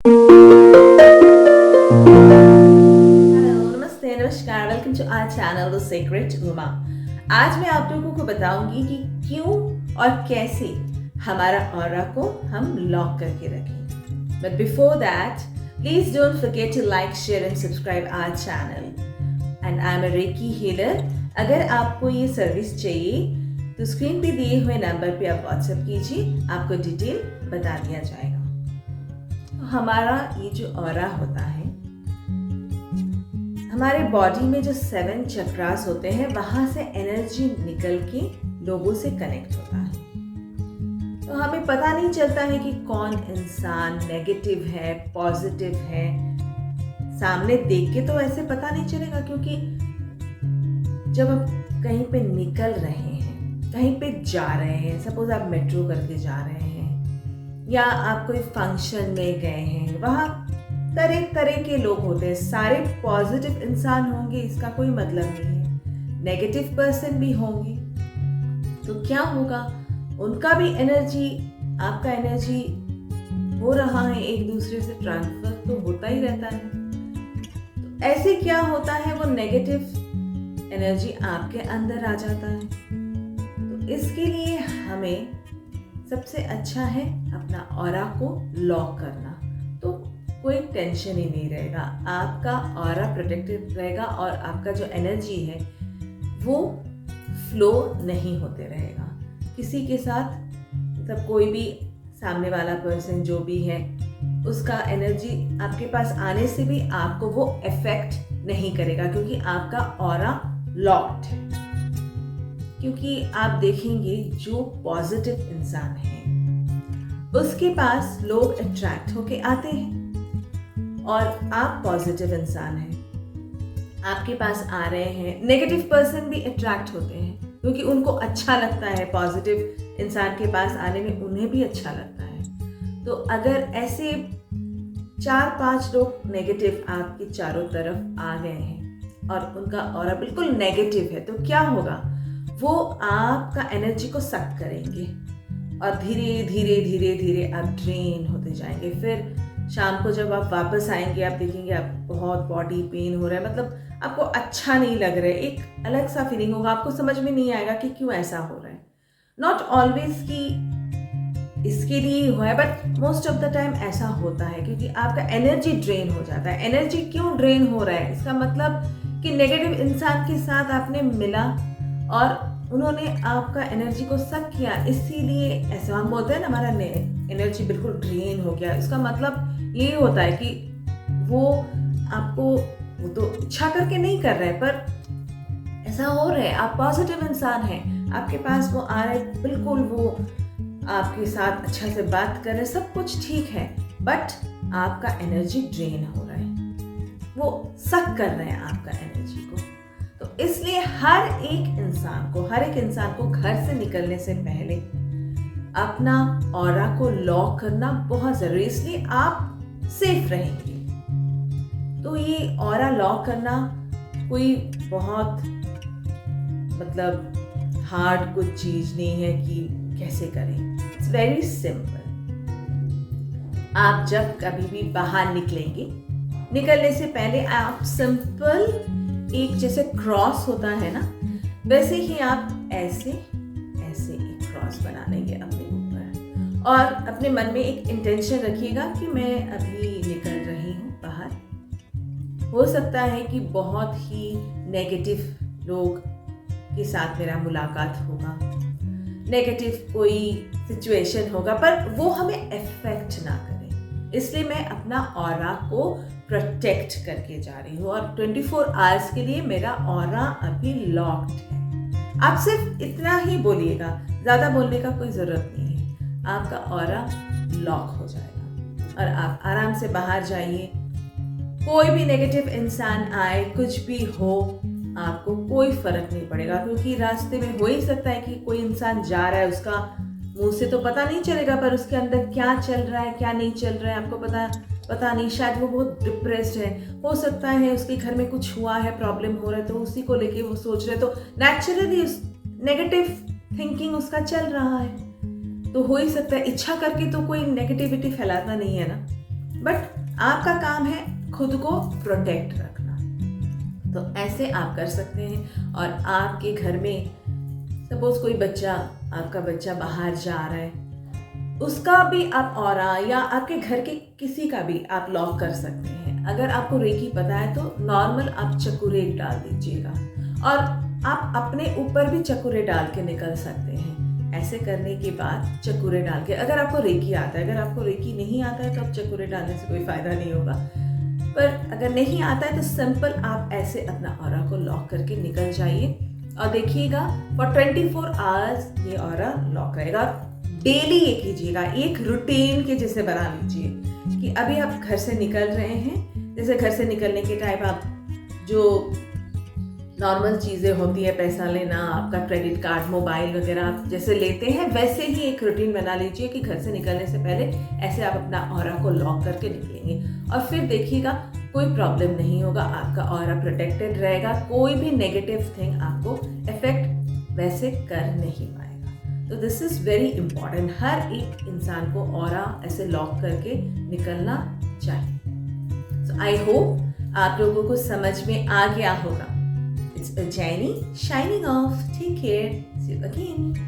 नमस्ते, नमस्कार, welcome to our channel the secret Uma. आज मैं आप लोगों को बताऊंगी कि क्यों और कैसे हमारा ऑरा को हम लॉक करके रखें। But before that, please don't forget to like, share and subscribe our channel. And I am a reiki healer. अगर आपको ये सर्विस चाहिए तो स्क्रीन पे दिए हुए नंबर पे आप व्हाट्सएप कीजिए, आपको डिटेल बता दिया जाएगा। तो हमारा ये जो ऑरा होता है, हमारे बॉडी में जो 7 चक्रास होते हैं, वहां से एनर्जी निकल के लोगों से कनेक्ट होता है। तो हमें पता नहीं चलता है कि कौन इंसान नेगेटिव है, पॉजिटिव है। सामने देख के तो ऐसे पता नहीं चलेगा, क्योंकि जब आप कहीं पे निकल रहे हैं, कहीं पे जा रहे हैं, सपोज आप मेट्रो करके जा रहे हैं या आप कोई फंक्शन में गए हैं, वहाँ तरह तरह के लोग होते हैं। सारे पॉजिटिव इंसान होंगे इसका कोई मतलब नहीं है, नेगेटिव पर्सन भी होंगे। तो क्या होगा, उनका भी एनर्जी, आपका एनर्जी हो रहा है, एक दूसरे से ट्रांसफर तो होता ही रहता है। तो ऐसे क्या होता है, वो नेगेटिव एनर्जी आपके अंदर आ जाता है। तो इसके लिए हमें सबसे अच्छा है अपना ऑरा को लॉक करना। तो कोई टेंशन ही नहीं रहेगा, आपका ऑरा प्रोटेक्टेड रहेगा और आपका जो एनर्जी है वो फ्लो नहीं होते रहेगा किसी के साथ। मतलब कोई भी सामने वाला पर्सन जो भी है, उसका एनर्जी आपके पास आने से भी आपको वो इफेक्ट नहीं करेगा, क्योंकि आपका ऑरा लॉक्ड है। क्योंकि आप देखेंगे जो पॉजिटिव इंसान है उसके पास लोग अट्रैक्ट होके आते हैं, और आप पॉजिटिव इंसान हैं, आपके पास आ रहे हैं। नेगेटिव पर्सन भी अट्रैक्ट होते हैं, क्योंकि उनको अच्छा लगता है पॉजिटिव इंसान के पास आने में, उन्हें भी अच्छा लगता है। तो अगर ऐसे 4-5 लोग नेगेटिव आपके चारों तरफ आ गए हैं और उनका ऑरा बिल्कुल नेगेटिव है, तो क्या होगा, वो आपका एनर्जी को सक करेंगे और धीरे धीरे धीरे धीरे आप ड्रेन होते जाएंगे। फिर शाम को जब आप वापस आएंगे, आप देखेंगे आप बहुत बॉडी पेन हो रहा है, मतलब आपको अच्छा नहीं लग रहा है, एक अलग सा फीलिंग होगा, आपको समझ में नहीं आएगा कि क्यों ऐसा हो रहा है। नॉट ऑलवेज कि इसके लिए हुआ है, but most of the time ऐसा होता है, क्योंकि आपका एनर्जी ड्रेन हो जाता है। एनर्जी क्यों ड्रेन हो रहा है, इसका मतलब कि नेगेटिव इंसान के साथ आपने मिला और उन्होंने आपका एनर्जी को सक किया, इसीलिए ऐसा हम बोलते हैं ना, हमारा एनर्जी बिल्कुल ड्रेन हो गया। इसका मतलब ये होता है कि वो आपको, वो तो इच्छा करके नहीं कर रहे, पर ऐसा हो रहा है। आप पॉजिटिव इंसान हैं, आपके पास वो आ रहे, बिल्कुल वो आपके साथ अच्छा से बात कर रहे, सब कुछ ठीक है, बट आपका एनर्जी ड्रेन हो रहा है, वो सक कर रहे हैं आपका एनर्जी को। तो इसलिए हर एक इंसान को घर से निकलने से पहले अपना ऑरा को लॉक करना बहुत जरूरी है, इसलिए आप सेफ रहेंगे। तो ये ऑरा लॉक करना कोई बहुत मतलब हार्ड कुछ चीज नहीं है कि कैसे करें। It's very simple. आप जब कभी भी बाहर निकलेंगे, निकलने से पहले आप सिंपल एक जैसे क्रॉस होता है ना, वैसे ही आप ऐसे ऐसे एक क्रॉस बना लेंगे अपने ऊपर, और अपने मन में एक इंटेंशन रखिएगा कि मैं अभी निकल रही हूँ बाहर। हो सकता है कि बहुत ही नेगेटिव लोग के साथ मेरा मुलाकात होगा, नेगेटिव कोई सिचुएशन होगा, पर वो हमें इफेक्ट ना करे, इसलिए मैं अपना ऑरा को प्रोटेक्ट करके जा रही हूँ। और 24 आवर्स के लिए मेरा ऑरा अभी लॉक्ड है। आप सिर्फ इतना ही बोलिएगा, ज्यादा बोलने का कोई जरूरत नहीं है, आपका ऑरा लॉक हो जाएगा और आप आराम से बाहर जाइए। कोई भी नेगेटिव इंसान आए, कुछ भी हो, आपको कोई फर्क नहीं पड़ेगा, क्योंकि रास्ते में हो ही सकता है कि कोई इंसान जा रहा है, उसका मुंह से तो पता नहीं चलेगा, पर उसके अंदर क्या चल रहा है क्या नहीं चल रहा है आपको पता नहीं। शायद वो बहुत डिप्रेस्ड है, हो सकता है उसके घर में कुछ हुआ है, प्रॉब्लम हो रहा है, तो उसी को लेके वो सोच रहे, तो नेचुरली नेगेटिव थिंकिंग उसका चल रहा है। तो हो ही सकता है, इच्छा करके तो कोई नेगेटिविटी फैलाता नहीं है ना, बट आपका काम है खुद को प्रोटेक्ट रखना। तो ऐसे आप कर सकते हैं। और आपके घर में सपोज कोई बच्चा, आपका बच्चा बाहर जा रहा है, उसका भी आप ऑरा या आपके घर के किसी का भी आप लॉक कर सकते हैं। अगर आपको रेकी पता है तो नॉर्मल आप चक्कुरे डाल दीजिएगा, और आप अपने ऊपर भी चक्कुरे डाल के निकल सकते हैं। ऐसे करने के बाद चक्कुरे डाल के, अगर आपको रेकी आता है, अगर आपको रेकी नहीं आता है तो आप चक्कुरे डालने से कोई फ़ायदा नहीं होगा, पर अगर नहीं आता है तो सिंपल आप ऐसे अपना ऑरा को लॉक करके निकल जाइए। और देखिएगा फॉर 24 आवर्स ये ऑरा लॉक रहेगा। डेली ये कीजिएगा, एक रूटीन के जैसे बना लीजिए कि अभी आप घर से निकल रहे हैं, जैसे घर से निकलने के टाइम आप जो नॉर्मल चीज़ें होती है, पैसा लेना, आपका क्रेडिट कार्ड, मोबाइल वगैरह आप जैसे लेते हैं, वैसे ही एक रूटीन बना लीजिए कि घर से निकलने से पहले ऐसे आप अपना ऑरा को लॉक करके निकलेंगे। और फिर देखिएगा कोई प्रॉब्लम नहीं होगा, आपका ऑरा प्रोटेक्टेड रहेगा, कोई भी नेगेटिव थिंग आपको इफेक्ट वैसे कर नहीं पाएगा। तो दिस इज़ वेरी इंपॉर्टेंट, हर एक इंसान को ऑरा ऐसे लॉक करके निकलना चाहिए। सो आई होप आप लोगों को समझ में आ गया होगा। It's Ujjaini signing off. Take care. See you again.